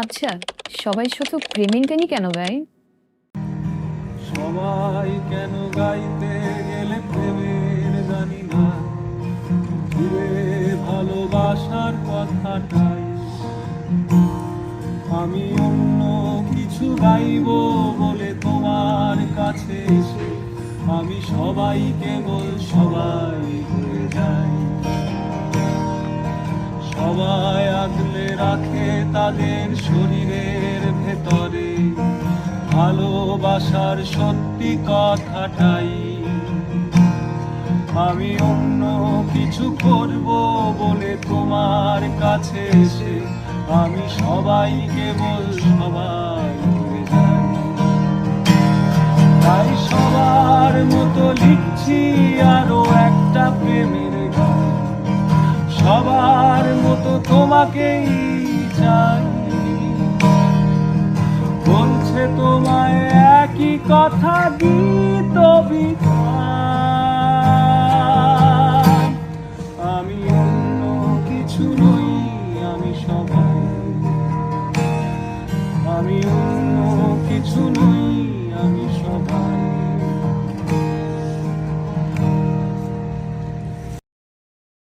আচ্ছা, সবাই শুধু প্রেমের গানই কেন গায়? সবাই কেন গাইতে গেলে প্রেমের জানি না, ঘিরে ভালোবাসার কথাটাই। আমি অন্য কিছু গাইব বলে তোমার কাছে এসে আমি সবাই কেবল সবাই হয়ে যাই। সবাই আগলে রাখে তাদের শরীরের ভেতরে ভালোবাসার সত্যি কথাটাই। আমি অন্য কিছু করব বলে তোমার কাছে এসে আমি সবাই কেবল সবাই হয়ে যাই। তাই সবার মতো লিখছি আরো একটা প্রেমের গান, সবার মতো তোমাকেই চাই। বলছে তোমায় একই কথা গীত বিতান। আমি অন্য কিছু নই, আমি সবাই। আমি অন্য কিছু নই।